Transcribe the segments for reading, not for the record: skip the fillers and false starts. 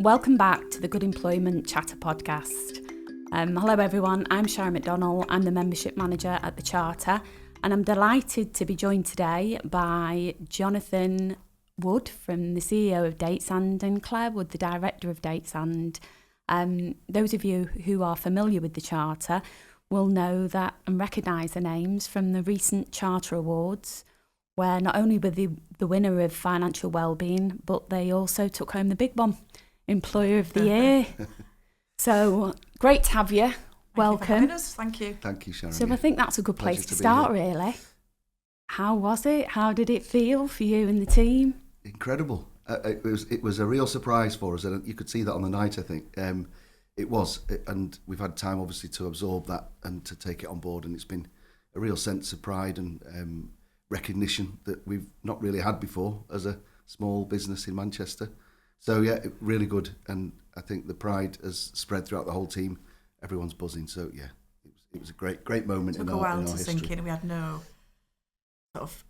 Welcome back to the Good Employment Chatter podcast. Hello everyone, I'm Sharon McDonnell, I'm the Membership Manager at the Charter, and I'm delighted to be joined today by Jonathan Wood, from the CEO of Datesand, and Claire Wood, the Director of Datesand. Those of you who are familiar with the Charter will know that and recognise the names from the recent Charter Awards, where not only were the winner of Financial Wellbeing, but they also took home the big one, Employer of the Year. So great to have you. Welcome. Thank you. Thank you, Sharon. So I think that's a good place to start, really. How was it? How did it feel for you and the team? Incredible. It was a real surprise for us, and you could see that on the night, I think. It was, and we've had time, obviously, to absorb that and to take it on board, and it's been a real sense of pride and recognition that we've not really had before as a small business in Manchester. So yeah, really good, and I think the pride has spread throughout the whole team. Everyone's buzzing, so yeah, it was a great moment in our history. It took a while to sink in. We had no sort of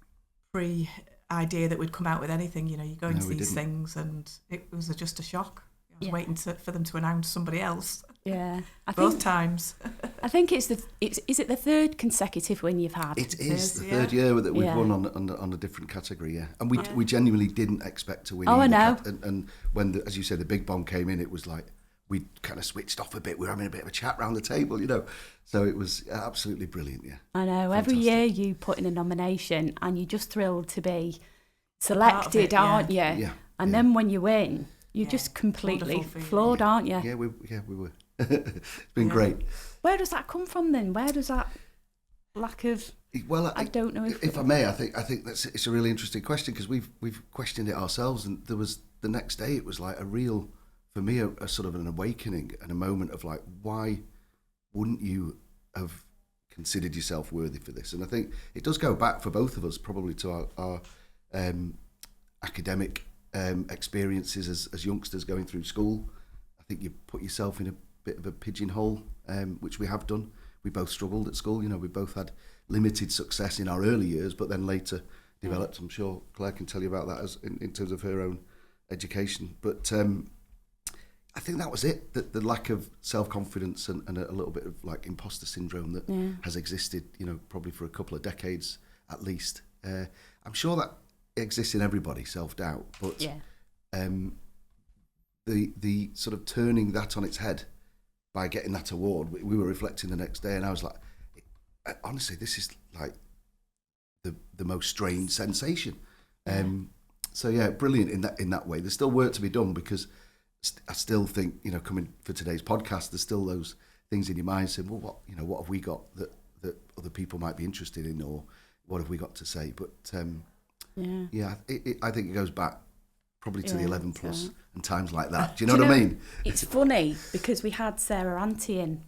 pre-idea that we'd come out with anything. You know, you go into these things, and it was just a shock. I was waiting for them to announce somebody else. Yeah, both times. I think is it the third consecutive win you've had? It is the third year that we've won on a different category, and we genuinely didn't expect to win. Oh, I know. And when, as you said, the big bomb came in, it was like we kind of switched off a bit. We were having a bit of a chat around the table, you know. So it was absolutely brilliant. Yeah, I know. Fantastic. Every year you put in a nomination, and you're just thrilled to be selected, aren't you? Yeah. And then when you win, you're just completely floored, aren't you? Yeah, we were. It's been great. Where does that come from then? Where does that lack of? Well, I don't know if I may. I think it's a really interesting question, because we've questioned it ourselves, and there was the next day. It was like a real, for me, a sort of an awakening and a moment of like, why wouldn't you have considered yourself worthy for this? And I think it does go back for both of us, probably to our academic experiences as youngsters going through school. I think you put yourself in a bit of a pigeonhole, which we have done. We both struggled at school. You know, we both had limited success in our early years, but then later developed. I'm sure Claire can tell you about that as in terms of her own education. But I think that was it. The lack of self-confidence and a little bit of like imposter syndrome that has existed, you know, probably for a couple of decades at least. I'm sure that exists in everybody, self-doubt, but the sort of turning that on its head by getting that award, we were reflecting the next day, and I was like, honestly, this is like the most strange sensation. So yeah, brilliant in that way. There's still work to be done, because I still think, you know, coming for today's podcast, there's still those things in your mind saying, well, what have we got that other people might be interested in, or what have we got to say? But I think it goes back probably to the 11 plus and times like that. Do you know what I mean? It's funny, because we had Sarah Anty in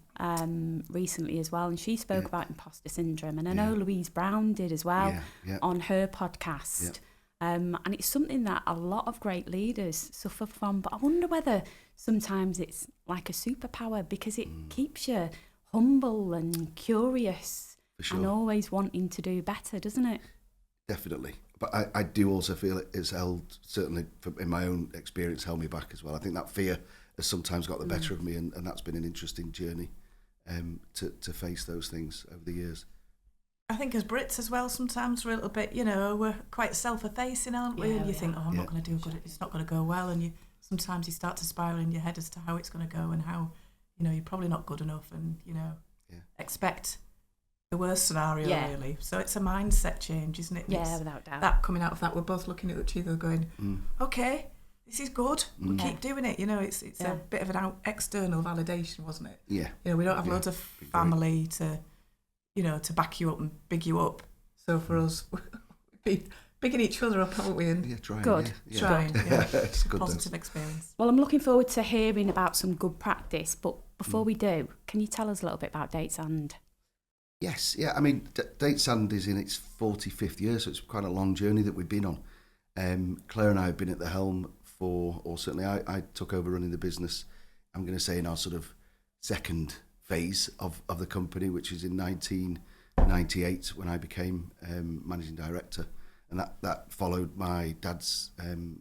recently as well, and she spoke about imposter syndrome, and I know Louise Brown did as well on her podcast. And it's something that a lot of great leaders suffer from, but I wonder whether sometimes it's like a superpower, because it keeps you humble and curious and always wanting to do better, doesn't it? Definitely. But I do also feel it has held, certainly in my own experience, held me back as well. I think that fear has sometimes got the better of me, and that's been an interesting journey to face those things over the years. I think as Brits as well, sometimes we're a little bit, you know, we're quite self-effacing, aren't we? And you think, I'm not going to do good, it's not going to go well, and sometimes you start to spiral in your head as to how it's going to go, and how, you know, you're probably not good enough, and, you know, expect the worst scenario, really. So it's a mindset change, isn't it? Yeah, without doubt. That coming out of that, we're both looking at each other going, okay, this is good, we'll keep doing it. You know, it's a bit of an external validation, wasn't it? Yeah. You know, we don't have loads of family to, you know, to back you up and big you up. So for us, we've been bigging each other up, haven't we? And trying. Good. Trying, It's good. Positive experience. Well, I'm looking forward to hearing about some good practice, but before we do, can you tell us a little bit about Datesand? Yes, I mean, Datesand is in its 45th year, so it's quite a long journey that we've been on. Claire and I have been at the helm or certainly I took over running the business, I'm going to say in our sort of second phase of the company, which is in 1998 when I became managing director. And that followed my dad's,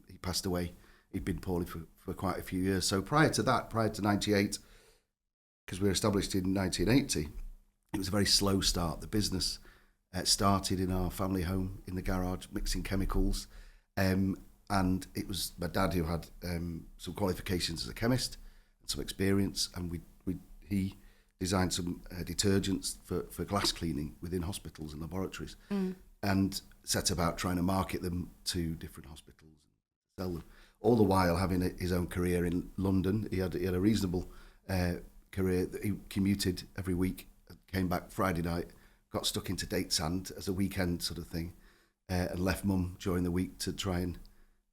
he passed away he'd been poorly for quite a few years. So prior to 98, because we were established in 1980, it was a very slow start. The business started in our family home in the garage, mixing chemicals. And it was my dad who had some qualifications as a chemist and some experience, and he designed some detergents for glass cleaning within hospitals and laboratories, and set about trying to market them to different hospitals and sell them. All the while having his own career in London. He had a reasonable career. He commuted every week, came back Friday night, got stuck into Datesand as a weekend sort of thing, and left mum during the week to try and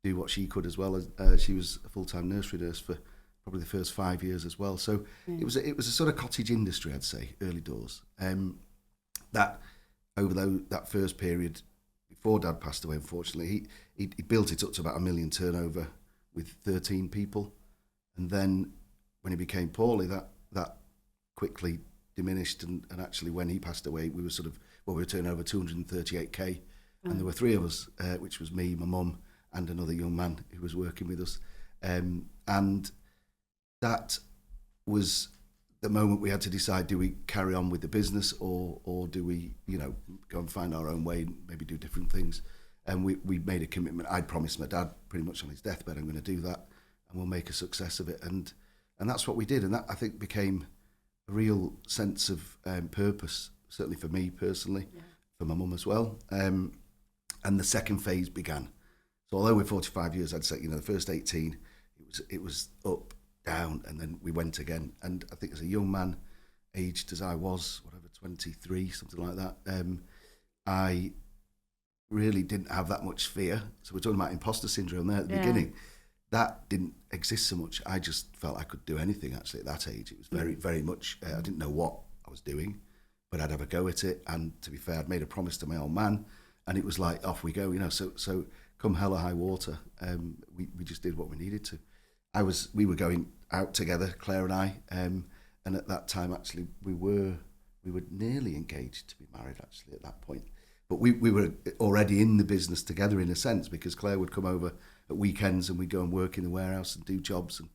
do what she could as well. As she was a full-time nursery nurse for probably the first 5 years as well. So it was a sort of cottage industry, I'd say, early doors. That over that first period before Dad passed away, unfortunately, he built it up to about $1 million turnover with 13 people, and then when he became poorly, that quickly diminished, and actually when he passed away, we were turning over 238k, and there were three of us, which was me, my mum, and another young man who was working with us, and that was the moment we had to decide: do we carry on with the business, or do we, go and find our own way and maybe do different things? And we made a commitment. I'd promised my dad pretty much on his deathbed, I'm going to do that, and we'll make a success of it. And that's what we did, and that, I think, became a real sense of purpose, certainly for me personally, for my mum as well. And the second phase began. So although we're 45 years, I'd say, the first 18, it was up, down, and then we went again. And I think as a young man, aged as I was, 23, something like that, I really didn't have that much fear. So we're talking about imposter syndrome there at the beginning. That didn't exist so much. I just felt I could do anything, actually, at that age. It was very, very much, I didn't know what I was doing, but I'd have a go at it. And to be fair, I'd made a promise to my old man, and it was like, off we go, So come hell or high water, we just did what we needed to. We were going out together, Claire and I, and at that time, actually, we were nearly engaged to be married, actually, at that point. But we were already in the business together, in a sense, because Claire would come over at weekends and we'd go and work in the warehouse and do jobs and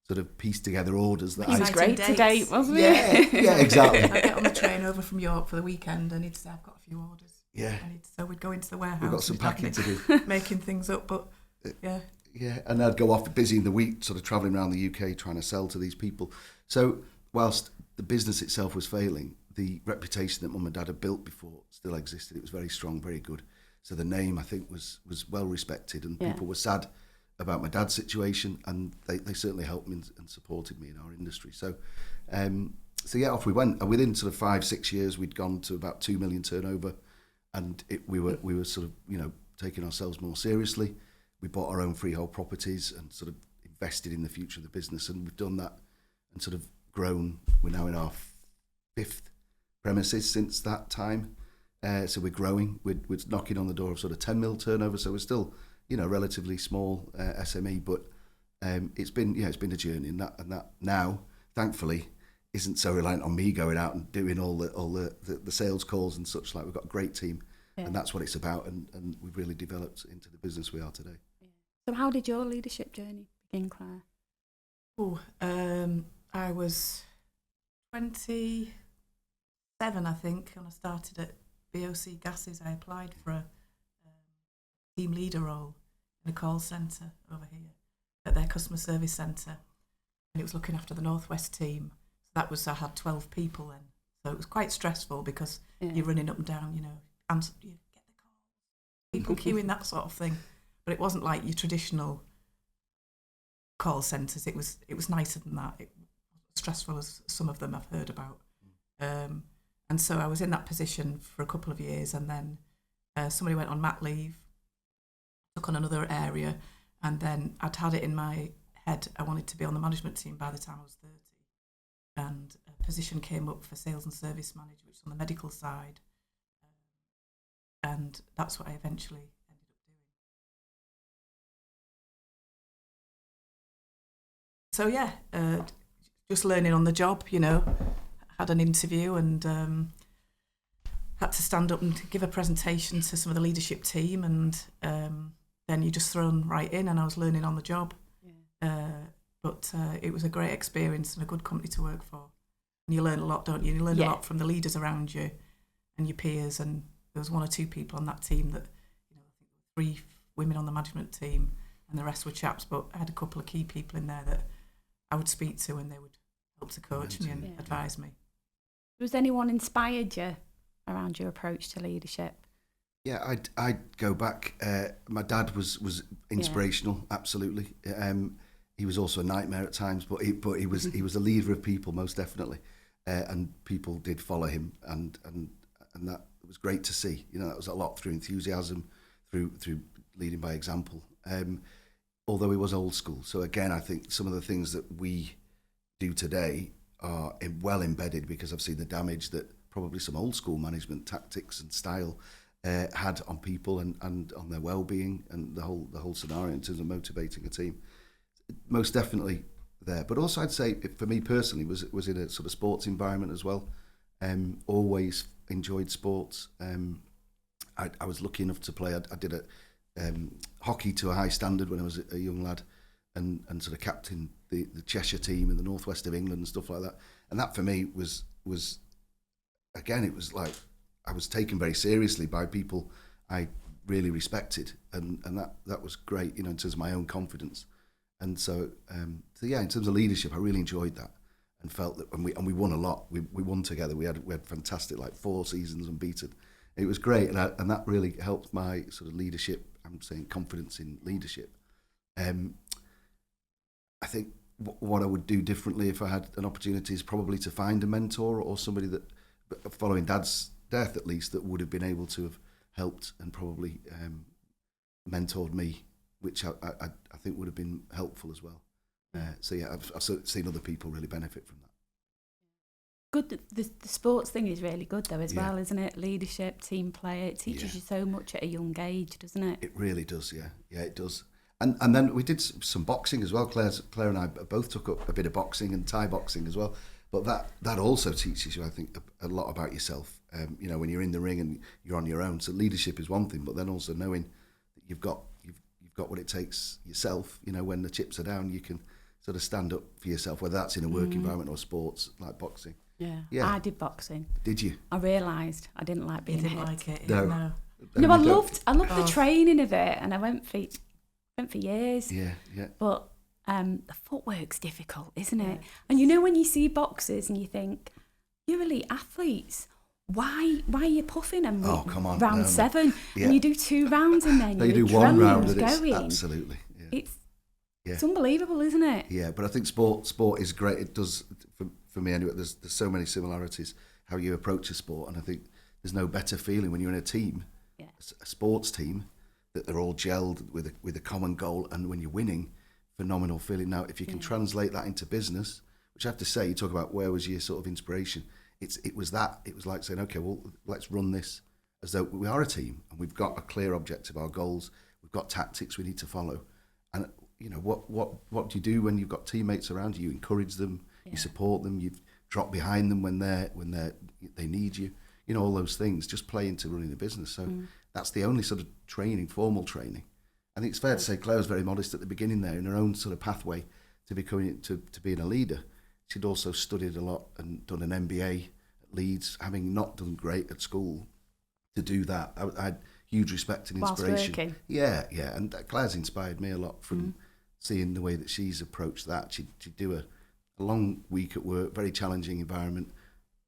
sort of piece together orders. That he was great to date, wasn't he? Yeah, exactly. I'd get on the train over from York for the weekend, and he'd say, I've got a few orders. Yeah. So we'd go into the warehouse. We've got some packing to do. Making things up, but yeah. Yeah, and I'd go off busy in the week, sort of travelling around the UK trying to sell to these people. So whilst the business itself was failing, the reputation that Mum and Dad had built before still existed. It was very strong, very good. So the name, I think, was well respected, and people were sad about my dad's situation, and they certainly helped me and supported me in our industry. So off we went. And within sort of 5-6 years, we'd gone to about 2 million turnover, and we were sort of taking ourselves more seriously. We bought our own freehold properties and sort of invested in the future of the business, and we've done that and sort of grown. We're now in our 5th premises since that time, so we're growing. We're knocking on the door of sort of 10 mil turnover, so we're still relatively small SME, but it's been a journey, and that now, thankfully, isn't so reliant on me going out and doing all the sales calls and such. Like, we've got a great team, and that's what it's about, and we've really developed into the business we are today. So how did your leadership journey begin, Claire? I was 27, I think, when I started at BOC Gases. I applied for a team leader role in a call centre over here at their customer service centre, and it was looking after the Northwest team. So I had 12 people then, so it was quite stressful because you're running up and down, answer, you get the call, people queuing, that sort of thing. But it wasn't like your traditional call centres. It was nicer than that. It was stressful as some of them I've heard about. And so I was in that position for a couple of years, and then somebody went on mat leave, took on another area, and then I'd had it in my head I wanted to be on the management team by the time I was 30. And a position came up for sales and service manager, which is on the medical side. And that's what I eventually ended up doing. So just learning on the job, had an interview and had to stand up and give a presentation to some of the leadership team, and then you're just thrown right in, and I was learning on the job. But it was a great experience and a good company to work for. And you learn a lot, don't you? You learn a lot from the leaders around you and your peers. And there was 1 or 2 people on that team that, I think 3 women on the management team, and the rest were chaps. But I had a couple of key people in there that I would speak to, and they would help to coach me and advise me. Was anyone inspired you around your approach to leadership? Yeah, I'd go back. My dad was inspirational, absolutely. He was also a nightmare at times, but he was a leader of people, most definitely, and people did follow him, and that was great to see. That was a lot through enthusiasm, through leading by example. Although he was old school, so again, I think some of the things that we do today are well embedded, because I've seen the damage that probably some old school management tactics and style had on people and on their well-being and the whole scenario in terms of motivating a team. Most definitely there, but also I'd say for me personally was in a sort of sports environment as well. Always enjoyed sports. I was lucky enough to play. I did hockey to a high standard when I was a young lad, and sort of captained the Cheshire team in the northwest of England and stuff like that. And that for me was again, it was like I was taken very seriously by people I really respected, and that was great, in terms of my own confidence. And so yeah, in terms of leadership, I really enjoyed that and felt that, and we won a lot. We won together. We had fantastic, like 4 seasons unbeaten. It was great, and that really helped my sort of leadership. I'm saying confidence in leadership. I think what I would do differently if I had an opportunity is probably to find a mentor or somebody that, following Dad's death at least, that would have been able to have helped and probably mentored me, which I think would have been helpful as well. So yeah, I've seen other people really benefit from that. Good. The sports thing is really good though as well, isn't it? Leadership, team play. It teaches you so much at a young age, doesn't it? It really does. Yeah, it does. And then we did some boxing as well. Claire and I both took up a bit of boxing and Thai boxing as well. But that also teaches you, I think, a lot about yourself. When you're in the ring and you're on your own. So leadership is one thing, but then also knowing that you've got what it takes yourself. When the chips are down, you can sort of stand up for yourself, whether that's in a work environment or sports like boxing. Yeah, I did boxing. Did you? I realised I didn't like being hit. Like it. No. No, I loved the training of it, and I went for years. Yeah. But the footwork's difficult, isn't it? And when you see boxers and you think, you're elite athletes, why are you puffing them? Oh, come on. Round 7, and you do 2 rounds and then you do 1 round and it's absolutely. Yeah. It's unbelievable, isn't it? Yeah, but I think sport is great. It does, for me anyway, there's so many similarities how you approach a sport, and I think there's no better feeling when you're in a team, a sports team, that they're all gelled with a common goal, and when you're winning, phenomenal feeling. Now, if you can translate that into business, which I have to say, you talk about where was your sort of inspiration, it was like saying, okay, well, let's run this as though we are a team, and we've got a clear objective, our goals, we've got tactics we need to follow, and what do you do when you've got teammates around you? You encourage them, you support them, you drop behind them when they need you, all those things just play into running a business. So that's the only sort of formal training. I think it's fair to say Claire was very modest at the beginning there in her own sort of pathway to becoming to being a leader. She'd also studied a lot and done an MBA at Leeds, having not done great at school. To do that, I had huge respect and inspiration. Whilst working. Yeah, and Claire's inspired me a lot from seeing the way that she's approached that. She'd do a long week at work, very challenging environment,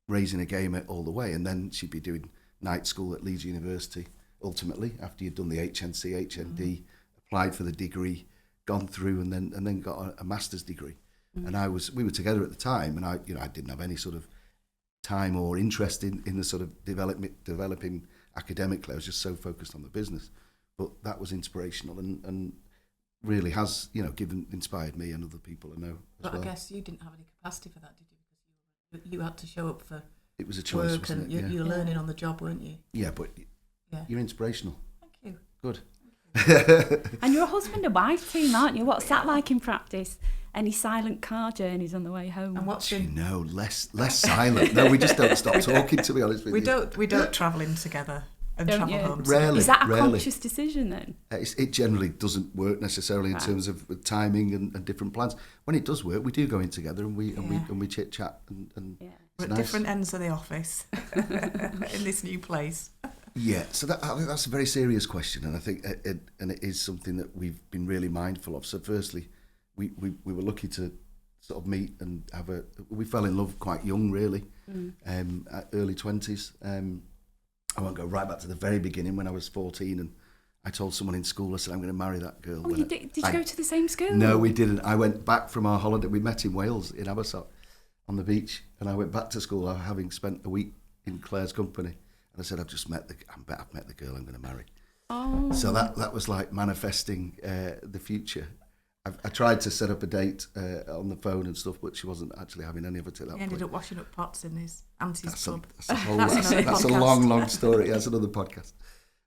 raising a game all the way, and then she'd be doing night school at Leeds University. Ultimately, after you'd done the HNC, HND, applied for the degree, gone through, and then got a master's degree. And we were together at the time, and I didn't have any sort of time or interest in the sort of developing academically. I was just so focused on the business. But that was inspirational and really has, inspired me and other people I know as well. I guess you didn't have any capacity for that, did you? Because you had to show up for it was a choice, work, and you were learning on the job, weren't you? Yeah, but you're inspirational. Thank you. Good. And you're a husband and wife team, aren't you? What's that like in practice? Any silent car journeys on the way home? And what's less silent. No, we just don't stop talking, to be honest with you. We don't travel in together. and travel home. Rarely. Is that a conscious decision then? It generally doesn't work necessarily in terms of timing and different plans. When it does work, we do go in together and we chit chat and we're at different ends of the office in this new place. Yeah, so I think that's a very serious question, and I think it is something that we've been really mindful of. So firstly, we were lucky to sort of meet and we fell in love quite young, really, at early 20s. I won't go right back to the very beginning when I was 14 and I told someone in school, I said, I'm going to marry that girl. Oh, did you go to the same school? No, we didn't. I went back from our holiday. We met in Wales, in Abersoch, on the beach, and I went back to school having spent a week in Claire's company. And I said, I've met the girl I'm going to marry. Oh. So that was like manifesting the future. I tried to set up a date on the phone and stuff, but she wasn't actually having any of it at that point. He ended up washing up pots in his auntie's pub. That's a long story. That's another podcast.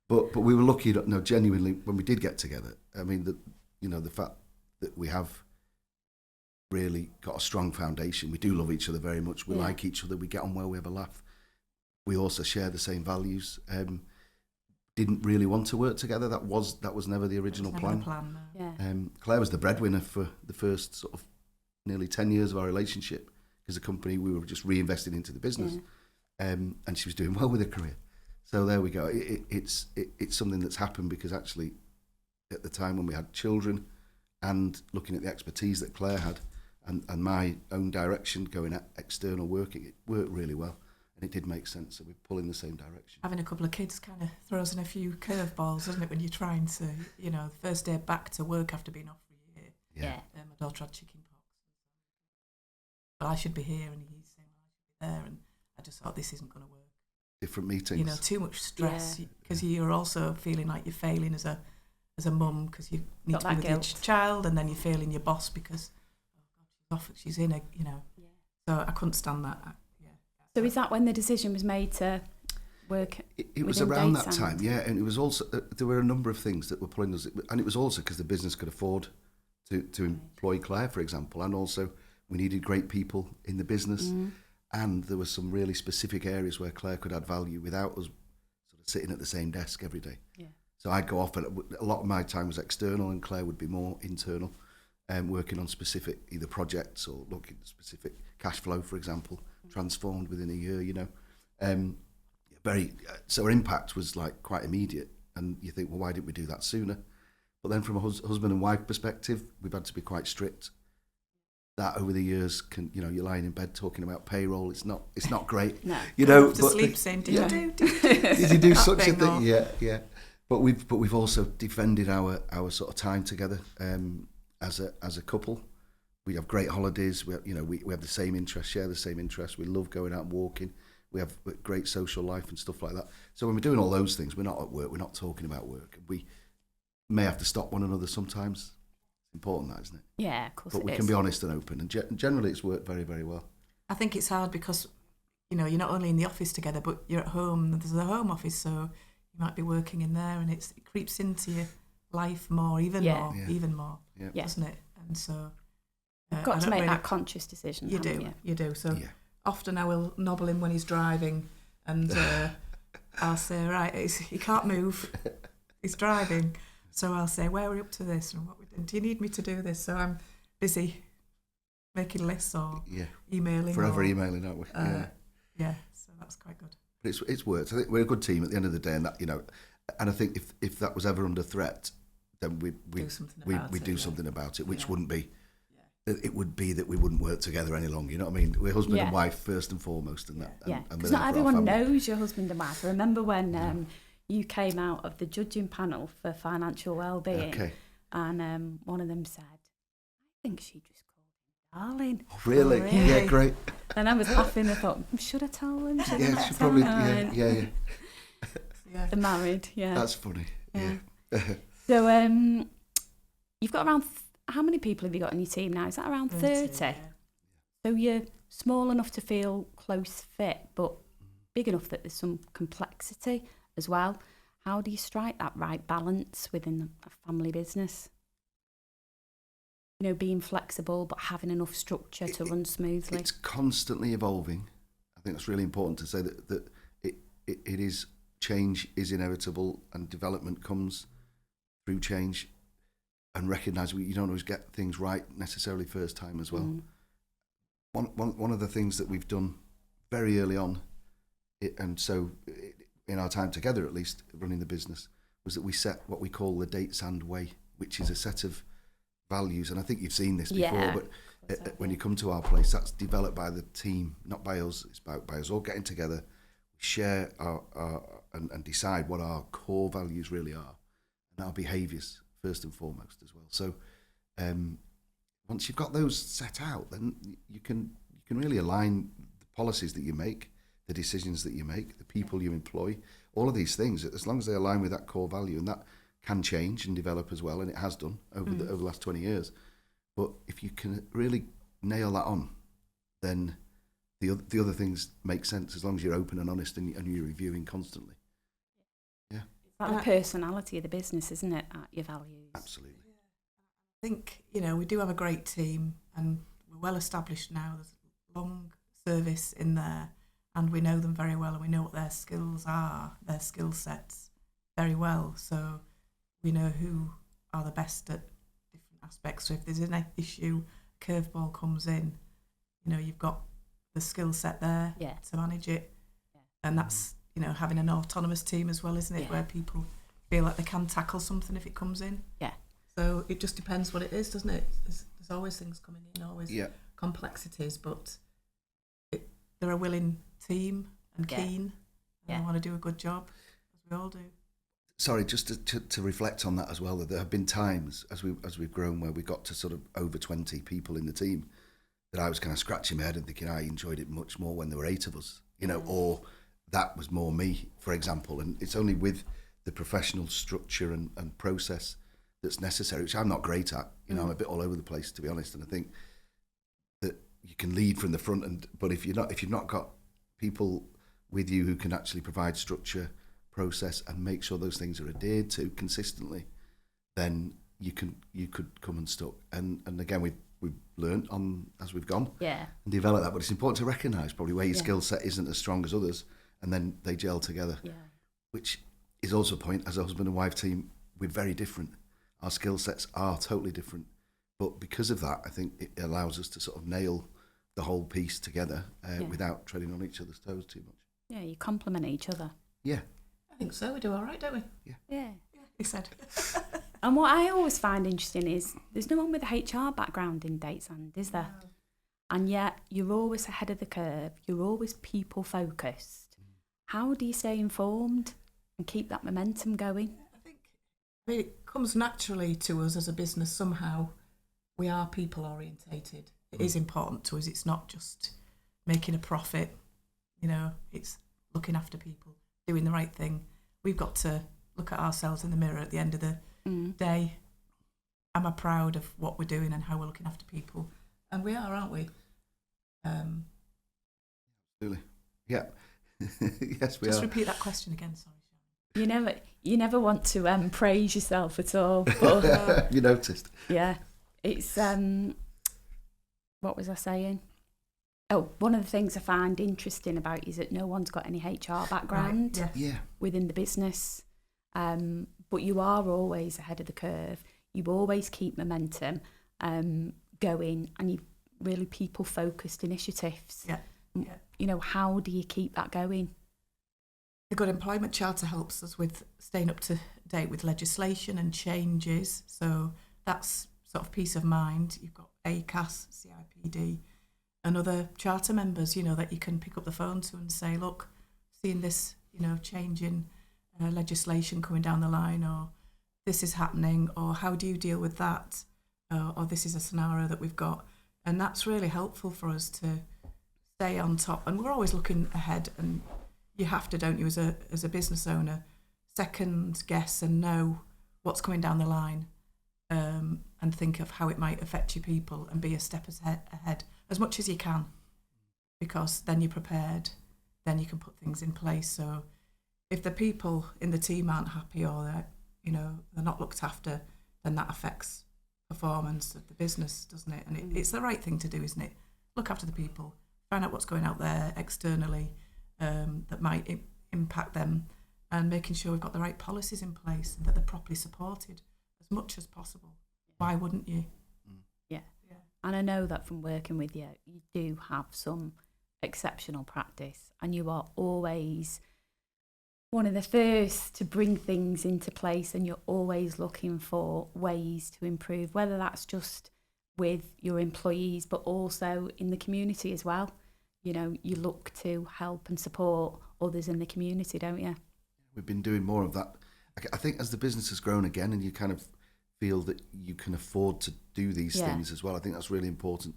But we were lucky, genuinely, when we did get together. I mean, the fact that we have really got a strong foundation. We do love each other very much. We like each other. We get on well. We have a laugh. We also share the same values. Didn't really want to work together. That was never the original plan. No. Claire was the breadwinner for the first sort of nearly 10 years of our relationship because the company, we were just reinvesting into the business, and she was doing well with her career. So there we go. It's something that's happened because actually at the time when we had children and looking at the expertise that Claire had and my own direction going at external working, it worked really well. And it did make sense, so we pull in the same direction. Having a couple of kids kind of throws in a few curveballs, doesn't it, when you're trying to, the first day back to work after being off for a year. Yeah. My daughter had chicken pox. But I should be here, and he's saying I should be there, and I just thought this isn't going to work. Different meetings. Too much stress, because you're also feeling like you're failing as a mum, because you need to be with your child, and then you're failing your boss because, she's in So I couldn't stand that. So is that when the decision was made to work? It was around that time, and it was also there were a number of things that were pulling us, and it was also because the business could afford to employ Claire, for example, and also we needed great people in the business, and there were some really specific areas where Claire could add value without us sort of sitting at the same desk every day. Yeah. So I'd go off, and a lot of my time was external, and Claire would be more internal, working on specific either projects or looking at specific cash flow, for example. Transformed within a year, so our impact was like quite immediate, and you think, well, why didn't we do that sooner? But then from a husband and wife perspective, we've had to be quite strict. That over the years, you're lying in bed talking about payroll. It's not great. No, but sleep saying, did you do such a thing? Yeah. But we've also defended our sort of time together as a couple. We have great holidays. We have the same interests, share the same interests. We love going out and walking. We have great social life and stuff like that. So when we're doing all those things, we're not at work. We're not talking about work. We may have to stop one another sometimes. It's important, that, isn't it? Yeah, of course. But we can be honest and open. And generally, it's worked very, very well. I think it's hard because you're not only in the office together, but you're at home. There's a home office, so you might be working in there, and it creeps into your life more, even more, doesn't it? And so. You've got to make that conscious decision. You do. So often I will nobble him when he's driving, and I'll say, right, he can't move. He's driving. So I'll say, where are we up to this? And what we doing? Do you need me to do this? So I'm busy making lists or emailing. Forever emailing, aren't we? So that's quite good. But it's worked. I think we're a good team at the end of the day, and that and I think if that was ever under threat, then we'd do something about it, which wouldn't be. It would be that we wouldn't work together any longer. You know what I mean? We're husband and wife first and foremost, and that. Yeah, because not everyone knows your husband and wife. I remember when you came out of the judging panel for Financial Wellbeing, and one of them said, "I think she just called him darling." Oh, really? Yeah, great. And I was laughing. I thought, should I tell him? Should I she probably. Yeah. They're married. Yeah. That's funny. Yeah. So you've got around. How many people have you got on your team now? Is that around 30? Yeah. So you're small enough to feel close fit, but big enough that there's some complexity as well. How do you strike that right balance within a family business? Being flexible, but having enough structure to run smoothly. It's constantly evolving. I think it's really important to say that it is change is inevitable and development comes through change, and recognise you don't always get things right necessarily first time as well. One of the things that we've done very early on, in our time together at least, running the business, was that we set what we call the Datesand way, which is a set of values. And I think you've seen this before, but when you come to our place, that's developed by the team, not by us. It's by us all getting together, share and decide what our core values really are, and our behaviours first and foremost as well. So once you've got those set out, then you can really align the policies that you make, the decisions that you make, the people you employ, all of these things, as long as they align with that core value. And that can change and develop as well, and it has done over the last 20 years. But if you can really nail that on, then the other things make sense, as long as you're open and honest and you're reviewing constantly. Yeah. It's like the personality of the business, isn't it, at your values? Absolutely. I think, we do have a great team, and we're well established now. There's long service in there, and we know them very well, and we know what their skills are, their skill sets very well. So we know who are the best at different aspects. So if there's an issue, curveball comes in, you've got the skill set there to manage it. Yeah. And that's, having an autonomous team as well, isn't it? Yeah. Where people feel like they can tackle something if it comes in. Yeah. So it just depends what it is, doesn't it? There's always things coming in, always complexities, but they're a willing team and keen, and they want to do a good job, as we all do. Sorry, just to reflect on that as well, that there have been times as we've grown where we got to sort of over 20 people in the team, that I was kind of scratching my head and thinking I enjoyed it much more when there were 8 of us, or that was more me, for example. And it's only with the professional structure and process that's necessary, which I'm not great at. I'm a bit all over the place, to be honest. And I think that you can lead from the front, but if you've not got people with you who can actually provide structure, process, and make sure those things are adhered to consistently, then you could come unstuck. And again, we've learned on as we've gone and developed that. But it's important to recognise probably where your skill set isn't as strong as others, and then they gel together. Yeah. Which is also a point, as a husband and wife team, we're very different. Our skill sets are totally different. But because of that, I think it allows us to sort of nail the whole piece together without treading on each other's toes too much. Yeah, you complement each other. Yeah. I think so. We do all right, don't we? Yeah. He said. And what I always find interesting is there's no one with a HR background in Datesand, is there? No. And yet you're always ahead of the curve. You're always people focused. How do you stay informed and keep that momentum going? I think it comes naturally to us as a business somehow. We are people orientated. It is important to us. It's not just making a profit. It's looking after people, doing the right thing. We've got to look at ourselves in the mirror at the end of the day. Am I proud of what we're doing and how we're looking after people? And we are, aren't we? Absolutely. Yeah. Yes, we are. Just repeat that question again, sorry. You never want to praise yourself at all. But, you noticed. Yeah. It's, what was I saying? Oh, one of the things I find interesting about you is that no one's got any HR background within the business. But you are always ahead of the curve. You always keep momentum going, and you really people-focused initiatives. How do you keep that going? The Good Employment Charter helps us with staying up to date with legislation and changes. So that's sort of peace of mind. You've got ACAS, CIPD, and other charter members, that you can pick up the phone to and say, look, seeing this, change in legislation coming down the line, or this is happening, or how do you deal with that? Or this is a scenario that we've got. And that's really helpful for us to stay on top. And we're always looking ahead, and you have to, don't you, as a business owner, second guess and know what's coming down the line, and think of how it might affect your people and be a step ahead as much as you can, because then you're prepared, then you can put things in place. So if the people in the team aren't happy, or they're not looked after, then that affects performance of the business, doesn't it? And it's the right thing to do, isn't it? Look after the people, find out what's going out there externally that might impact them, and making sure we've got the right policies in place and that they're properly supported as much as possible. Why wouldn't you? Yeah. And I know that from working with you, you do have some exceptional practice, and you are always one of the first to bring things into place, and you're always looking for ways to improve, whether that's just with your employees but also in the community as well. You know, you look to help and support others in the community, don't you? We've been doing more of that. I think as the business has grown again and you kind of feel that you can afford to do these things as well, I think that's really important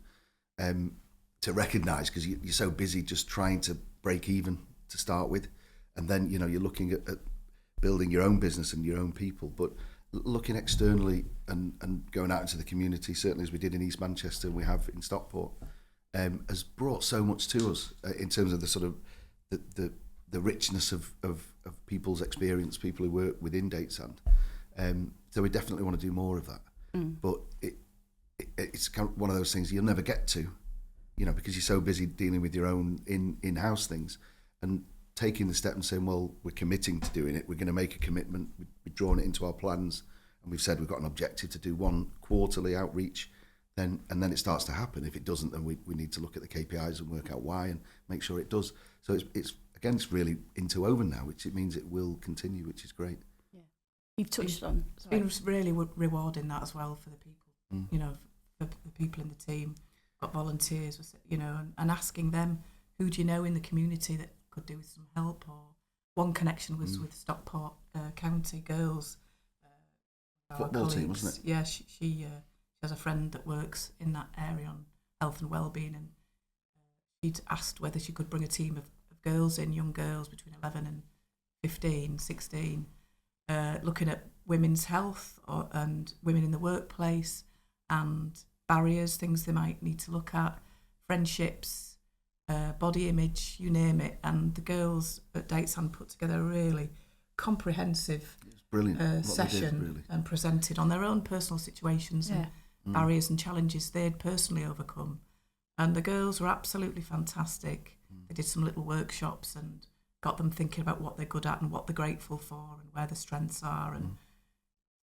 to recognise, because you're so busy just trying to break even to start with. And then, you know, you're looking at building your own business and your own people. But looking externally and going out into the community, certainly as we did in East Manchester and we have in Stockport, has brought so much to us in terms of the sort of the richness of people's experience, people who work within Datesand. So we definitely want to do more of that. But it's kind of one of those things you'll never get to, you know, because you're so busy dealing with your own in-house things. And taking the step and saying, well, we're committing to doing it, we're going to make a commitment, we've drawn it into our plans, and we've said we've got an objective to do one quarterly outreach, and then it starts to happen. If it doesn't, then we need to look at the KPIs and work out why and make sure it does. So it's really interwoven now, which it means it will continue, which is great. Yeah, you've touched on. It's been really rewarding that as well for the people, you know, for the people in the team, got volunteers, you know, and asking them, who do you know in the community that could do with some help? Or one connection was with Stockport County girls. Football team, wasn't it? Yeah, she has a friend that works in that area on Health and Wellbeing, and she'd asked whether she could bring a team of girls in, young girls between 11 and 15, 16, looking at women's health and women in the workplace and barriers, things they might need to look at, friendships, body image, you name it. And the girls at Datesand put together a really comprehensive session really. And presented on their own personal situations and barriers and challenges they'd personally overcome. And the girls were absolutely fantastic. They did some little workshops and got them thinking about what they're good at and what they're grateful for and where their strengths are, and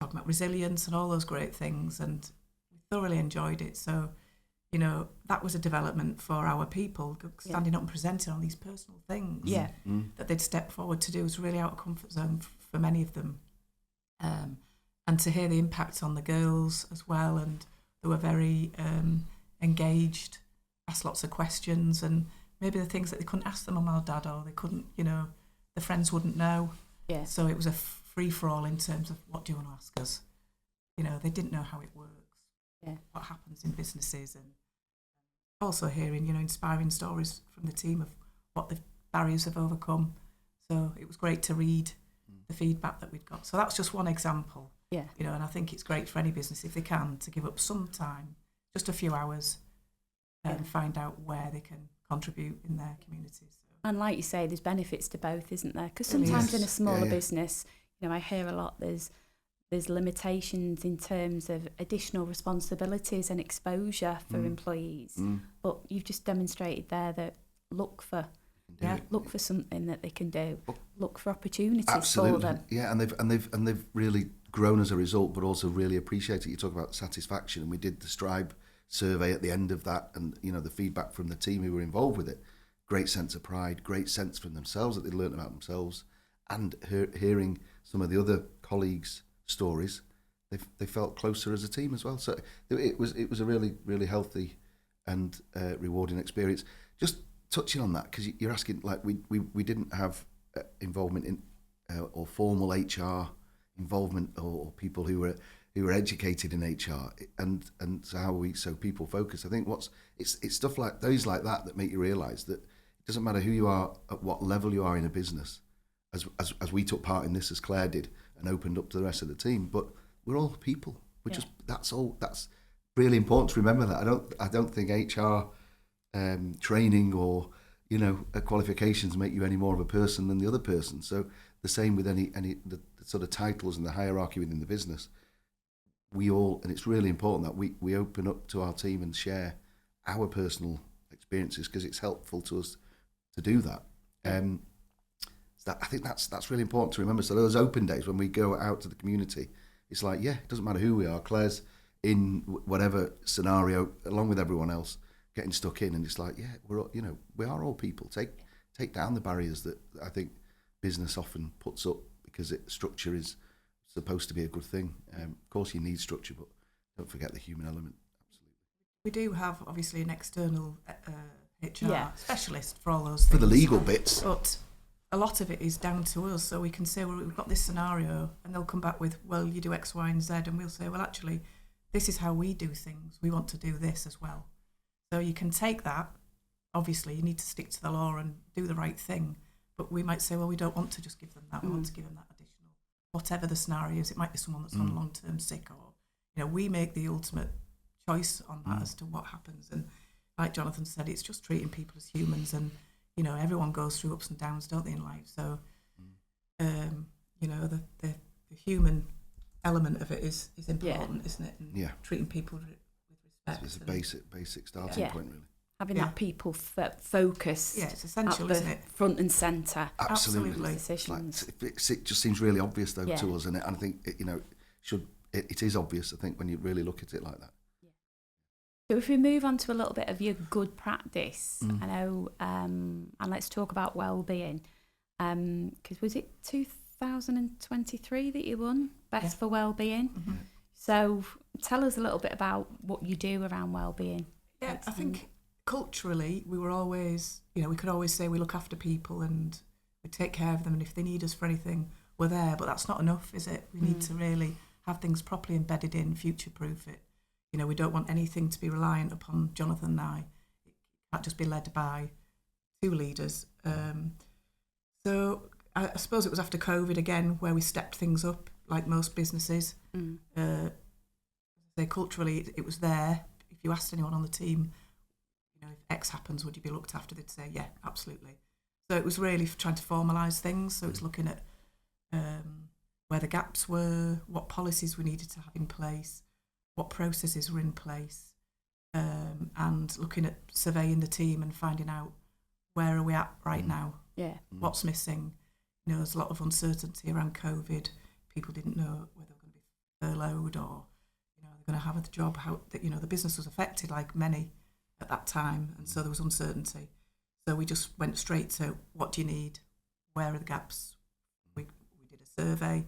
talking about resilience and all those great things. And we thoroughly enjoyed it. So, you know, that was a development for our people, standing up and presenting on these personal things that they'd stepped forward to do was really out of comfort zone for many of them. And to hear the impact on the girls as well, and they were very engaged, asked lots of questions, and maybe the things that they couldn't ask their mum or dad, or they couldn't, you know, the friends wouldn't know. Yeah. So it was a free-for-all in terms of, what do you want to ask us? You know, they didn't know how it works, what happens in businesses, and also hearing, you know, inspiring stories from the team of what the barriers have overcome. So it was great to read the feedback that we'd got. So that's just one example. Yeah. You know, and I think it's great for any business, if they can, to give up some time, just a few hours, and find out where they can contribute in their communities. And like you say, there's benefits to both, isn't there? Because sometimes in a smaller business, you know, I hear a lot, there's limitations in terms of additional responsibilities and exposure for employees. But you've just demonstrated there that look for something that they can do. Look for opportunities for them. Yeah, and they've really grown as a result, but also really appreciate it. You talk about satisfaction, and we did the Stripe survey at the end of that, and you know, the feedback from the team who were involved with it, great sense of pride, great sense from themselves that they learned about themselves, and hearing some of the other colleagues' stories, they felt closer as a team as well. So it was a really, really healthy and rewarding experience. Just touching on that, because you're asking, like, we didn't have involvement in or formal HR involvement, or people who were educated in HR, and so how are we so people focused? I think it's stuff like those like that make you realise that it doesn't matter who you are, at what level you are in a business, as we took part in this, as Claire did, and opened up to the rest of the team. But we're all people. We're just, that's all. That's really important to remember that. I don't think HR training or, you know, qualifications make you any more of a person than the other person. So the same with any the sort of titles and the hierarchy within the business. We all, and it's really important that we open up to our team and share our personal experiences, because it's helpful to us to do that. I think that's really important to remember. So those open days when we go out to the community, it's like, yeah, it doesn't matter who we are. Claire's in whatever scenario, along with everyone else, getting stuck in, and it's like, yeah, we're all, we are all people. Take down the barriers that I think business often puts up, because structure is supposed to be a good thing. Of course, you need structure, but don't forget the human element. Absolutely. We do have obviously an external HR specialist for all those things. For the legal bits. But a lot of it is down to us. So we can say, well, we've got this scenario, and they'll come back with, well, you do X, Y, and Z. And we'll say, well, actually, this is how we do things. We want to do this as well. So you can take that. Obviously, you need to stick to the law and do the right thing. But we might say, well, we don't want to just give them that. We want to give them that additional, whatever the scenario is. It might be someone that's on long-term sick, or, we make the ultimate choice on that as to what happens. And like Jonathan said, it's just treating people as humans, and everyone goes through ups and downs, don't they, in life? So, the human element of it is important, isn't it? And treating people with respect. It's a basic starting point, really. Having that people focused. Yeah, it's essential, isn't it? Front and centre. Absolutely. Decisions. It just seems really obvious, though, to us, and I think it is obvious. I think when you really look at it like that. So if we move on to a little bit of your good practice, I know, and let's talk about wellbeing, because was it 2023 that you won Best for Wellbeing? Mm-hmm. So tell us a little bit about what you do around wellbeing. Yeah, I think culturally we were always, we could always say we look after people and we take care of them, and if they need us for anything, we're there. But that's not enough, is it? We need to really have things properly embedded in, future-proof it. We don't want anything to be reliant upon Jonathan and I. It can't just be led by two leaders. So I suppose it was after COVID again where we stepped things up, like most businesses. Culturally, it was there. If you asked anyone on the team, if X happens, would you be looked after? They'd say, yeah, absolutely. So it was really trying to formalise things. So it's looking at where the gaps were, what policies we needed to have in place, what processes were in place, and looking at surveying the team and finding out where are we at right now, what's missing. There's a lot of uncertainty around COVID. People didn't know whether they were going to be furloughed or they're going to have a job. How the business was affected, like many at that time, and so there was uncertainty. So we just went straight to what do you need, where are the gaps. We did a survey,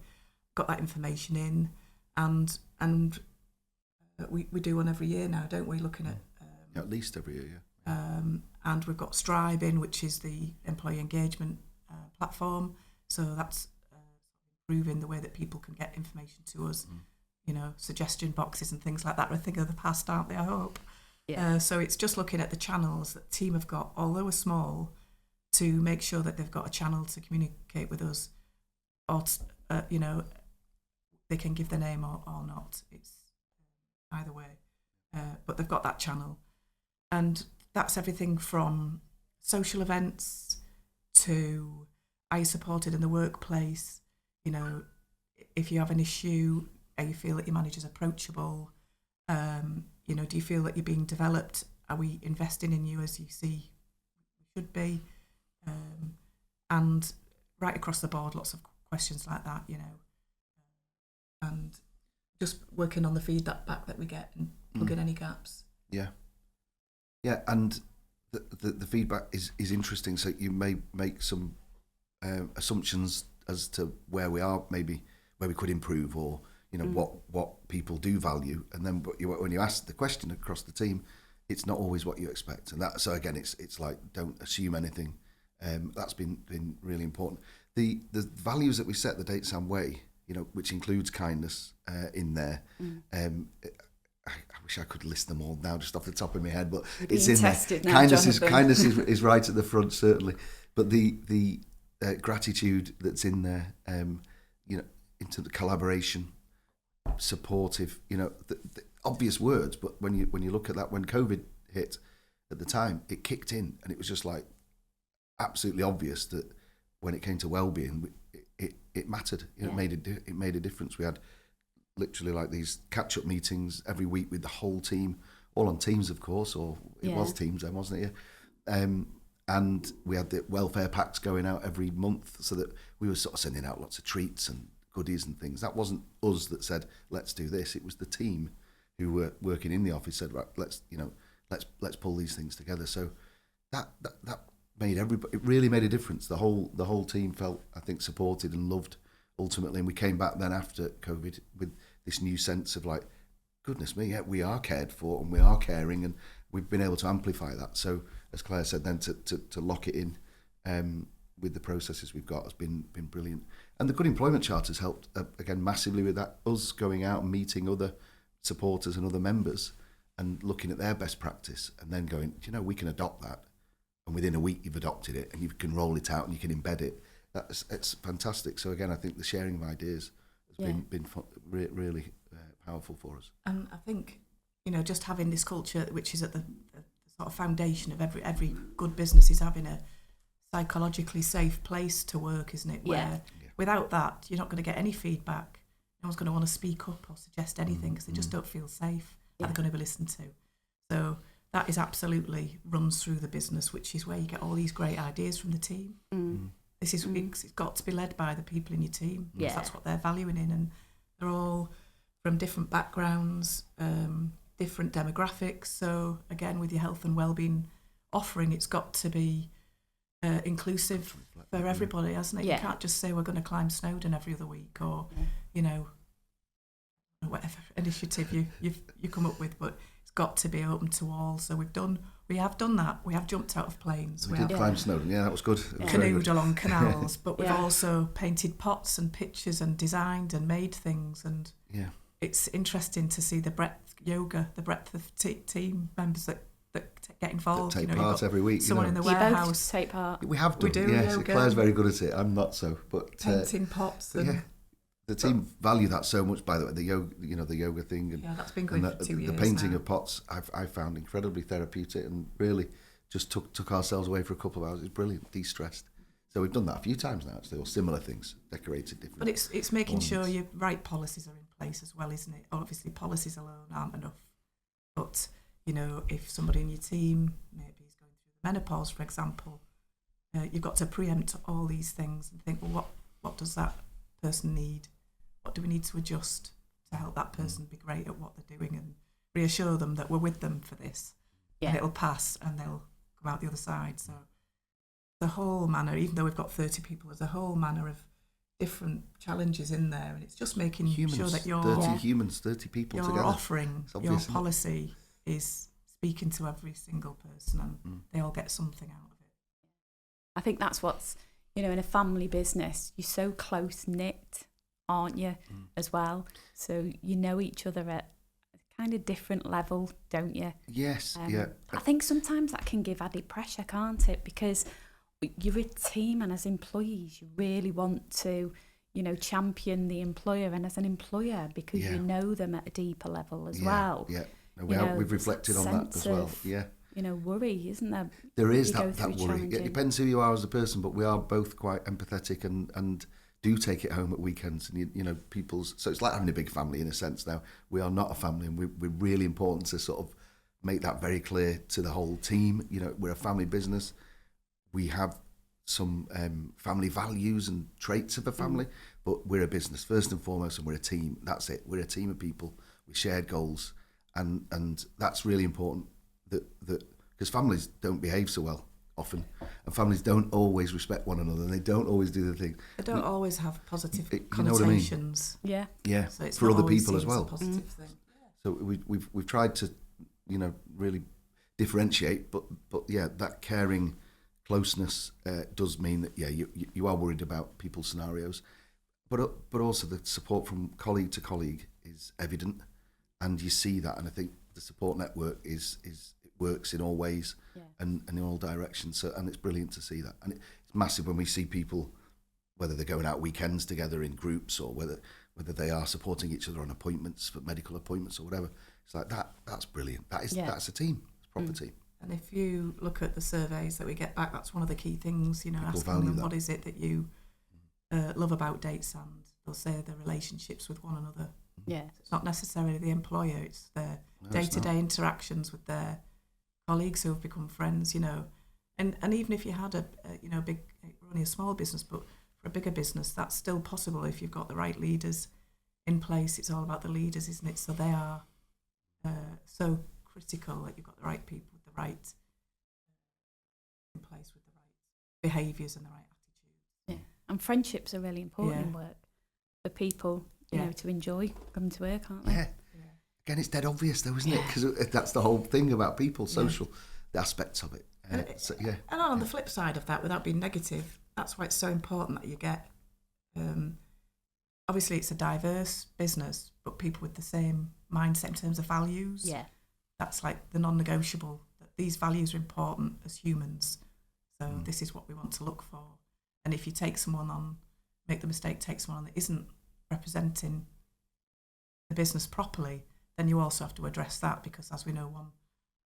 got that information in, and we do one every year now, don't we? Looking at at least every year, and we've got Strive in, which is the employee engagement platform. So that's improving the way that people can get information to us. Suggestion boxes and things like that are a thing of the past, aren't they? I hope. Yeah. So it's just looking at the channels that the team have got, although we're small, to make sure that they've got a channel to communicate with us, or they can give their name or not. It's either way, but they've got that channel, and that's everything from social events to are you supported in the workplace. If you have an issue, you feel that your manager's approachable. Do you feel that you're being developed? Are we investing in you as you see you should be? And right across the board, lots of questions like that. And just working on the feedback back that we get and plug in any gaps. Yeah, and the feedback is interesting. So you may make some assumptions as to where we are, maybe where we could improve, or what people do value, and then when you ask the question across the team, it's not always what you expect. And that, so again, it's like, don't assume anything. That's been really important. The values that we set, the Datesand way, which includes kindness in there. I wish I could list them all now just off the top of my head, but it's in there. Now, kindness is right at the front, certainly. But the gratitude that's in there, into the collaboration, supportive, the obvious words. But when you look at that, when COVID hit at the time, it kicked in, and it was just like absolutely obvious that when it came to wellbeing, it mattered. It made a difference. We had literally like these catch-up meetings every week with the whole team, all on Teams, of course, or it was Teams then, wasn't it? And we had the welfare packs going out every month, so that we were sort of sending out lots of treats and goodies and things. That wasn't us that said, let's do this. It was the team who were working in the office said, right, let's pull these things together. So that made everybody, it really made a difference. The whole team felt, I think, supported and loved ultimately. And we came back then after COVID with this new sense of like, goodness me, yeah, we are cared for and we are caring, and we've been able to amplify that. So as Claire said, then to lock it in with the processes we've got has been brilliant. And the Good Employment Charter has helped, again, massively with that, us going out and meeting other supporters and other members and looking at their best practice and then going, we can adopt that. And within a week you've adopted it and you can roll it out and you can embed it. It's fantastic. So again, I think the sharing of ideas has been really powerful for us. And I think, just having this culture, which is at the sort of foundation of every good business, is having a psychologically safe place to work, isn't it? Where without that, you're not going to get any feedback. No one's going to want to speak up or suggest anything because they just don't feel safe that they're going to be listened to. So that is absolutely runs through the business, which is where you get all these great ideas from the team. This is it's got to be led by the people in your team. Because that's what they're valuing in, and they're all from different backgrounds, different demographics. So again, with your health and wellbeing offering, it's got to be inclusive for everybody, hasn't it? You can't just say we're going to climb Snowdon every other week, or whatever initiative you come up with, but it's got to be open to all. So we have done that. We have jumped out of planes. We did climb Snowdon. Yeah, that was good. Canoed along canals, but we've also painted pots and pictures and designed and made things. And it's interesting to see the breadth of team members that get involved. That take part every week. Someone in the warehouse. Take part. We have done. We do. Yes, yoga. Claire's very good at it. I'm not so. But painting pots. And the team value that so much. By the way, the yoga thing, and that's been going for 2 years. The painting now. of pots, I found incredibly therapeutic, and really just took ourselves away for a couple of hours. It's brilliant, de-stressed. So we've done that a few times now, actually, or similar things, decorated different. But it's making sure your right policies are in place as well, isn't it? Obviously, policies alone aren't enough. But if somebody in your team maybe is going through the menopause, for example, you've got to preempt all these things and think, well, what does that person need? What do we need to adjust to help that person be great at what they're doing, and reassure them that we're with them for this, and it'll pass and they'll come out the other side. So the whole manner, even though we've got 30 people, there's a whole manner of different challenges in there, and it's just making sure that 30 people your together. Offering, your policy is speaking to every single person, and they all get something out of it. I think that's what's, in a family business, you're so close-knit, aren't you, as well? So you know each other at a kind of different level, don't you? Yes, I think sometimes that can give added pressure, can't it? Because you're a team, and as employees, you really want to, champion the employer, and as an employer, because you know them at a deeper level as well. Yeah, we've reflected on that as well. Worry, isn't there? There is that worry. It depends who you are as a person, but we are both quite empathetic and do take it home at weekends, and so it's like having a big family in a sense. Now we are not a family, and we're really important to sort of make that very clear to the whole team. We're a family business. We have some family values and traits of a family, but we're a business first and foremost, and we're a team. That's it. We're a team of people with shared goals, and that's really important. That because families don't behave so well often, and families don't always respect one another, and they don't always do the thing. They don't always have positive connotations. You know what I mean? Yeah. So it's for other people as well. A positive thing. So we've tried to, really differentiate, but that caring closeness does mean that you are worried about people's scenarios, but also the support from colleague to colleague is evident, and you see that, and I think the support network it works in all ways and in all directions. So, and it's brilliant to see that, and it's massive when we see people, whether they're going out weekends together in groups, or whether they are supporting each other on appointments, for medical appointments or whatever. It's like that. That's brilliant. That's a team. It's a proper team. And if you look at the surveys that we get back, that's one of the key things. Asking them what is it that you love about Datesand. They'll say their relationships with one another. Yeah, so it's not necessarily the employer; it's their day-to-day interactions with their colleagues who have become friends. And even if you had a big, only a small business, but for a bigger business, that's still possible if you've got the right leaders in place. It's all about the leaders, isn't it? So they are so critical that you've got the right people with the right in place with the right behaviours and the right attitudes. Yeah, and friendships are really important in work for people, you know, to enjoy coming to work, aren't they? Yeah. Again, it's dead obvious though, isn't it? Because that's the whole thing about people, social, the aspects of it. And on the flip side of that, without being negative, that's why it's so important that you get, obviously it's a diverse business, but people with the same mindset in terms of values. Yeah. That's like the non-negotiable, that these values are important as humans. So this is what we want to look for. And if you take someone on, make the mistake, take someone on that isn't representing the business properly, then you also have to address that, because as we know,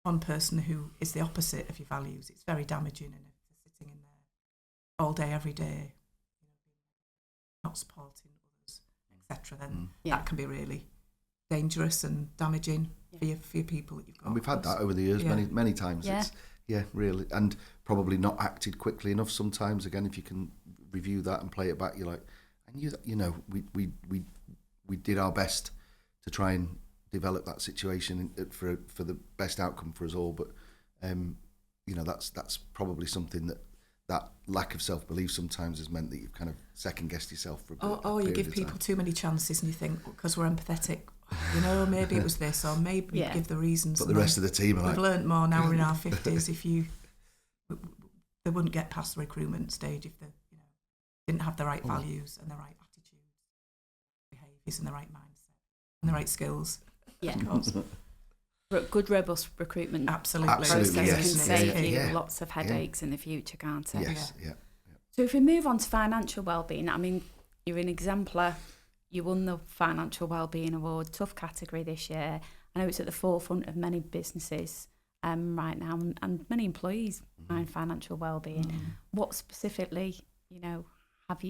one person who is the opposite of your values, it's very damaging. And if they're sitting in there all day, every day, not supporting others, etc., then that can be really dangerous and damaging for your people that you've got. And we've had that over the years many times. Yeah. It's, really, and probably not acted quickly enough sometimes. Again, if you can review that and play it back, you're like, we did our best to try and develop that situation for the best outcome for us all. But that's probably something that lack of self-belief sometimes has meant that you've kind of second-guessed yourself for a bit. Or you give people too many chances and you think, because we're empathetic, maybe it was this, or maybe give the reasons. But the rest of the team are we've learnt more now we're in our 50s. They wouldn't get past the recruitment stage if they didn't have the right values and the right attitudes, behaviours and the right mindset and the right skills. Yeah. Good robust recruitment process yes. can save you lots of headaches in the future, can't it? Yes, yeah. So if we move on to financial wellbeing, I mean, you're an exemplar. You won the Financial Wellbeing Award, tough category this year. I know it's at the forefront of many businesses right now, and many employees mind financial wellbeing. What specifically, how have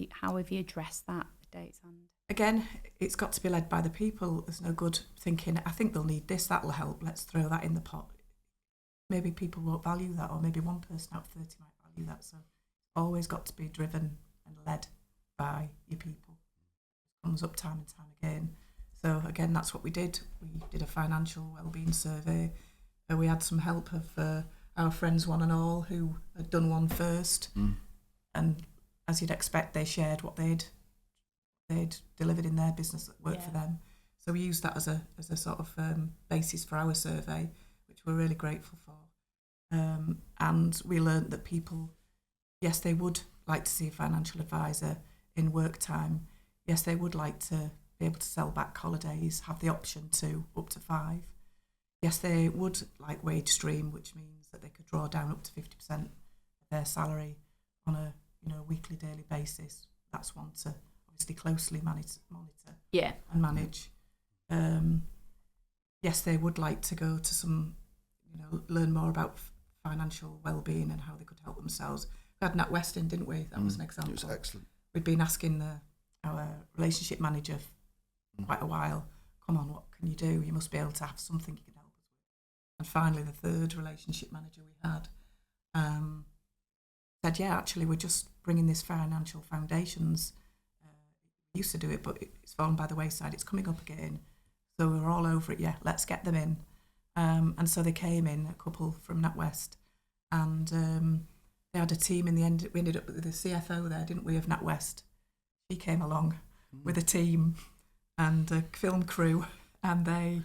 you addressed that with Datesand? Again, it's got to be led by the people. There's no good thinking, I think they'll need this, that'll help, let's throw that in the pot. Maybe people won't value that, or maybe one person out of 30 might value that. So it's always got to be driven and led by your people. It comes up time and time again. So again, that's what we did. We did a financial wellbeing survey. We had some help of our friends, one and all, who had done one first. And as you'd expect, they shared what they'd delivered in their business that worked for them. So we used that as a sort of basis for our survey, which we're really grateful for. And we learnt that people, yes, they would like to see a financial advisor in work time. Yes, they would like to be able to sell back holidays, have the option to up to 5. Yes, they would like wage stream, which means that they could draw down up to 50% of their salary on a weekly, daily basis. That's one to obviously closely monitor and manage. Yes, they would like to go to some, learn more about financial wellbeing and how they could help themselves. We had NatWest in, didn't we? That was an example. It was excellent. We'd been asking our relationship manager for quite a while, come on, what can you do? You must be able to have something you can help us with. And finally, the third relationship manager we had said, actually, we're just bringing this financial foundations. We used to do it, but it's fallen by the wayside. It's coming up again. So we're all over it. Let's get them in. And so they came in, a couple from NatWest, and they had a team in the end. We ended up with the CFO there, didn't we, of NatWest. She came along with a team and a film crew, and they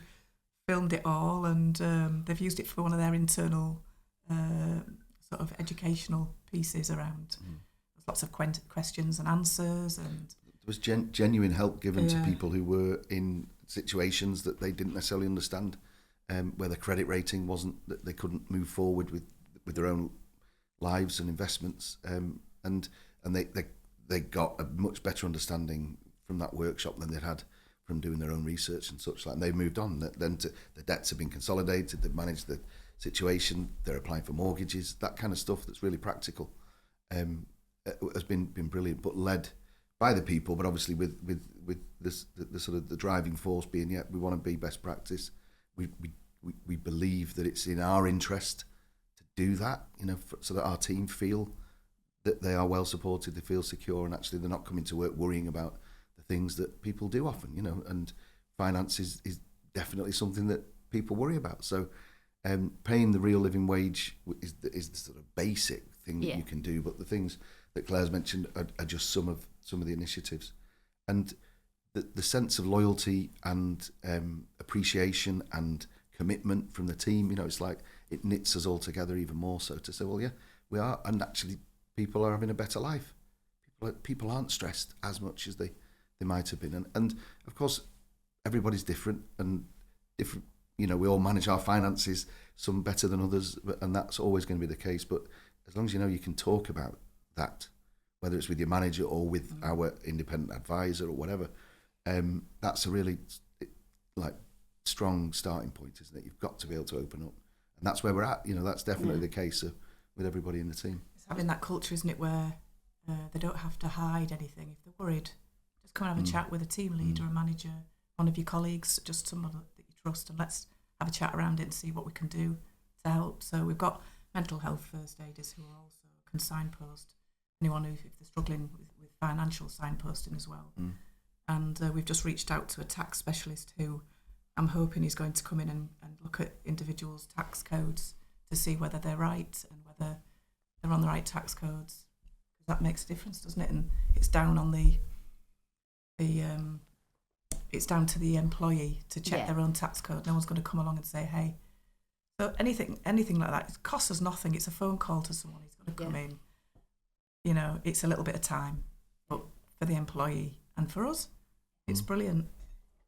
filmed it all, and they've used it for one of their internal sort of educational pieces around lots of questions and answers, and there was genuine help given to people who were in situations that they didn't necessarily understand, where the credit rating wasn't, that they couldn't move forward with their own lives and investments, and they got a much better understanding from that workshop than they'd had from doing their own research and such like. And they've moved on. Then the debts have been consolidated. They've managed the situation. They're applying for mortgages. That kind of stuff that's really practical has been brilliant, but led by the people, but obviously with this, the sort of the driving force being, we want to be best practice. We believe that it's in our interest do that, so that our team feel that they are well supported, they feel secure, and actually they're not coming to work worrying about the things that people do often, and finance is definitely something that people worry about. So paying the real living wage is the sort of basic thing that you can do, but the things that Claire's mentioned are just some of the initiatives. And the sense of loyalty and appreciation and commitment from the team, it's like it knits us all together even more so to say, well, yeah, we are, and actually people are having a better life. People aren't stressed as much as they might have been. And of course, everybody's different and different. We all manage our finances, some better than others, and that's always going to be the case. But as long as you can talk about that, whether it's with your manager or with our independent advisor or whatever, that's a really strong starting point, isn't it? You've got to be able to open up, and that's where we're at. That's definitely the case with everybody in the team. It's having that culture, isn't it, where they don't have to hide anything. If they're worried, just come and have a chat with a team leader, a manager, one of your colleagues, just someone that you trust, and let's have a chat around it and see what we can do to help. So we've got mental health first aiders who are also can signpost anyone if they're struggling with financial signposting as well. And we've just reached out to a tax specialist who I'm hoping is going to come in and look at individuals' tax codes to see whether they're right and whether they're on the right tax codes. That makes a difference, doesn't it? And it's down on it's down to the employee to check their own tax code. No one's going to come along and say, hey. So anything like that, it costs us nothing. It's a phone call to someone who's going to come in. It's a little bit of time, but for the employee and for us, it's brilliant.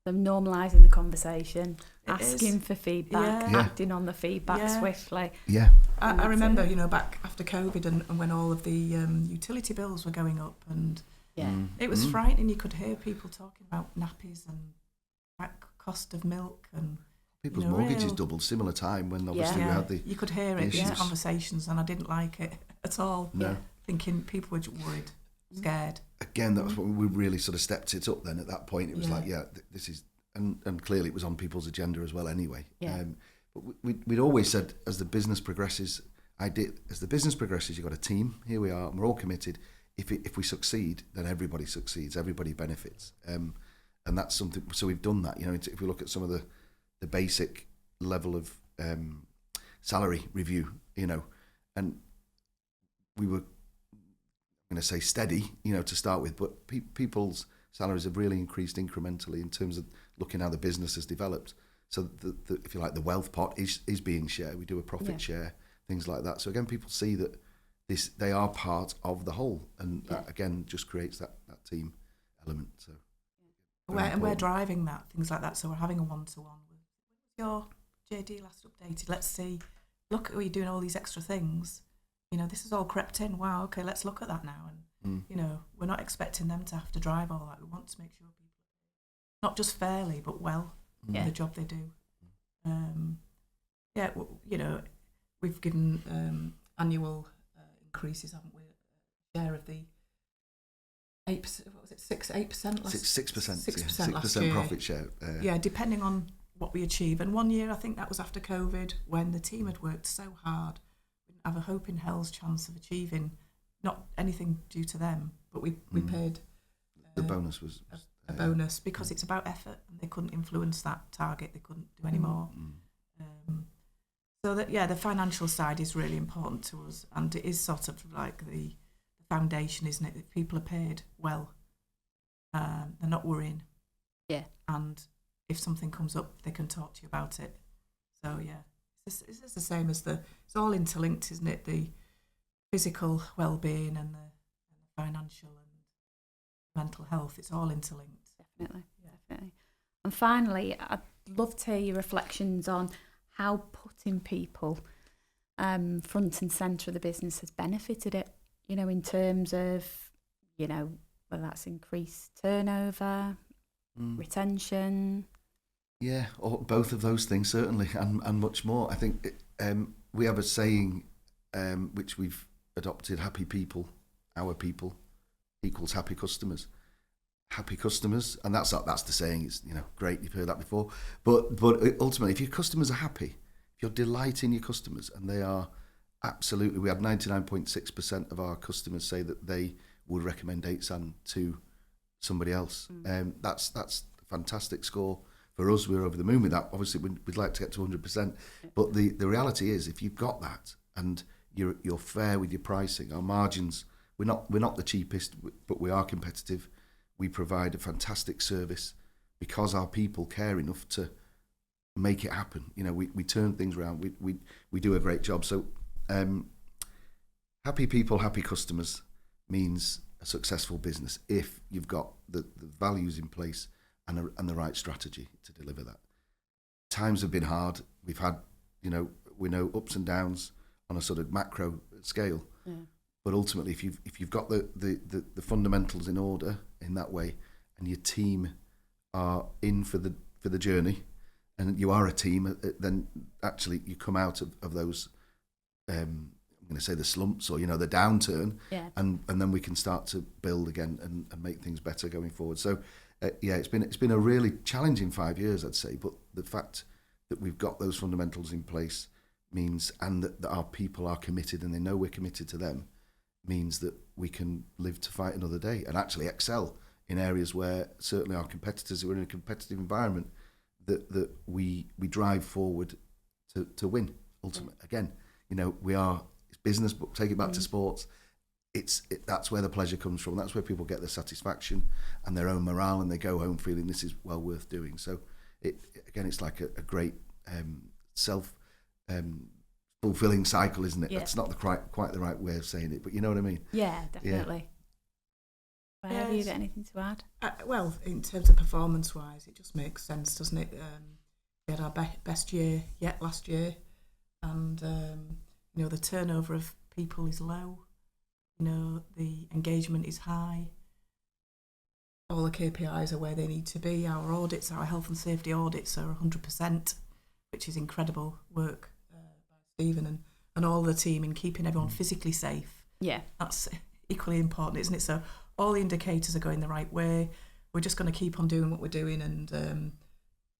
Them normalising the conversation, asking for feedback, Yeah. acting on the feedback swiftly. Yeah. I remember, back after COVID and when all of the utility bills were going up, and it was frightening. You could hear people talking about nappies and cost of milk, and people's mortgages doubled similar time when obviously we had the you could hear it, these conversations, and I didn't like it at all. No. Thinking people were worried, scared. Again, that was when we really sort of stepped it up then. At that point, it was like, this is, and clearly it was on people's agenda as well anyway. But we'd always said, as the business progresses, you've got a team, here we are, and we're all committed. If we succeed, then everybody succeeds, everybody benefits. And that's something, so we've done that. If we look at some of the basic level of salary review, and we were, I'm going to say steady, to start with, but people's salaries have really increased incrementally in terms of looking how the business has developed. So if you like, the wealth pot is being shared. We do a profit share, things like that. So again, people see that they are part of the whole, and that again just creates that team element. So we're driving that, things like that. So we're having a one-to-one with your JD last updated. Let's see. Look, are you doing all these extra things? This has all crept in. Wow, okay, let's look at that now. And, we're not expecting them to have to drive all that. We want to make sure people, not just fairly, but well, the job they do. We've given annual increases, haven't we? Share of the 8%, what was it, 8% last 6% last year. Profit share. Depending on what we achieve. And one year, I think that was after COVID, when the team had worked so hard. Have a hope in hell's chance of achieving, not anything due to them, but we paid the bonus was a bonus because it's about effort, and they couldn't influence that target. They couldn't do any more. So that the financial side is really important to us, and it is sort of like the foundation, isn't it? That people are paid well, they're not worrying, and if something comes up, they can talk to you about it. So It's the same as it's all interlinked, isn't it? The physical well-being and the financial and mental health, it's all interlinked. Definitely. And finally, I'd love to hear your reflections on how putting people front and centre of the business has benefited it, in terms of, whether that's increased turnover, retention. Yeah, or both of those things certainly, and much more. I think we have a saying which we've adopted: "Happy people, our people, equals happy customers." Happy customers, and that's the saying. It's great. You've heard that before, but ultimately, if your customers are happy, if you're delighting your customers and they are Absolutely. We had 99.6% of our customers say that they would recommend Datesand to somebody else. That's a fantastic score. For us, we're over the moon with that. Obviously, we'd like to get to 100%. But the reality is, if you've got that and you're fair with your pricing, our margins, we're not the cheapest, but we are competitive. We provide a fantastic service because our people care enough to make it happen. You know, we turn things around. We do a great job. So happy people, happy customers means a successful business if you've got the values in place and the right strategy to deliver that. Times have been hard. We've had, we know ups and downs on a sort of macro scale. Yeah. But ultimately, if you've got the fundamentals in order in that way, and your team are in for the journey, and you are a team, then actually you come out of those. I'm going to say the slumps or the downturn, and then we can start to build again and make things better going forward. So. It's been a really challenging 5 years, I'd say, but the fact that we've got those fundamentals in place means, and that our people are committed and they know we're committed to them, means that we can live to fight another day and actually excel in areas where certainly our competitors who are in a competitive environment, that we drive forward to win ultimately. Again, we are, it's business, but take it back to sports. That's where the pleasure comes from. That's where people get their satisfaction and their own morale, and they go home feeling this is well worth doing. So it's like a great self-fulfilling cycle, isn't it? Yeah. That's not quite the right way of saying it, but you know what I mean? Yeah, definitely. Yeah. Have you got anything to add? Well, in terms of performance-wise, it just makes sense, doesn't it? We had our best year yet last year, and the turnover of people is low. The engagement is high. All the KPIs are where they need to be. Our audits, our health and safety audits are 100%, which is incredible work by Stephen and all the team in keeping everyone physically safe. Yeah. That's equally important, isn't it? So all the indicators are going the right way. We're just going to keep on doing what we're doing, and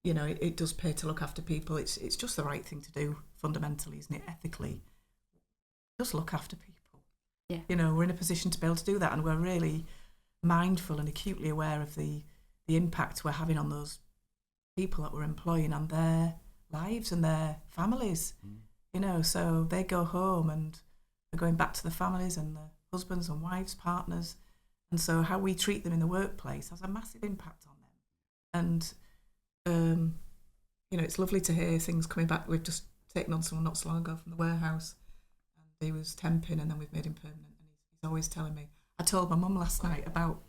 it does pay to look after people. It's just the right thing to do fundamentally, isn't it? Ethically, just look after people. Yeah. We're in a position to be able to do that, and we're really mindful and acutely aware of the impact we're having on those people that we're employing and their lives and their families. So they go home and they're going back to the families and the husbands and wives, partners, and so how we treat them in the workplace has a massive impact on them. And it's lovely to hear things coming back. We've just taken on someone not so long ago from the warehouse. He was temping, and then we've made him permanent, and he's always telling me, I told my mum last night about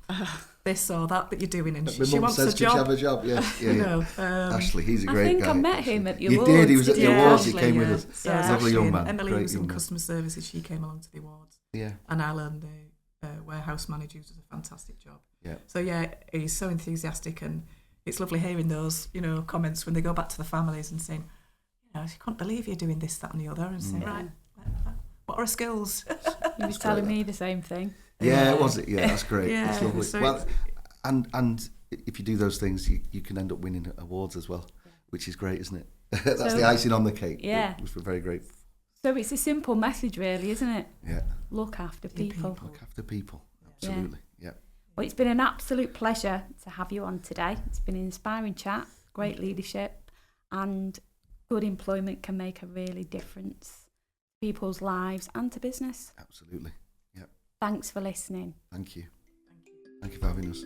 this or that you're doing, and she wants a job. Have a job. Yeah. Ashley, he's a great guy. I think I met him at the awards. You did, he was at the awards, he came with us. So lovely young man. Emily was in customer services, she came along to the awards. Yeah. And Alan, the warehouse manager, does a fantastic job. Yeah. So he's so enthusiastic, and it's lovely hearing those, comments when they go back to the families and saying, I can't believe you're doing this, that and the other, and saying, right, what are our skills? He was telling me the same thing. Yeah, was it? Yeah, that's great. Yeah, that's lovely. So and if you do those things, you can end up winning awards as well, which is great, isn't it? That's the icing on the cake. Yeah. Which we're very grateful. So it's a simple message, really, isn't it? Yeah. Look after people. Look after people. Absolutely. Yeah. Well, it's been an absolute pleasure to have you on today. It's been an inspiring chat, great leadership, and good employment can make a really difference. People's lives and to business. Absolutely. Yeah. Thanks for listening. Thank you. Thank you for having us.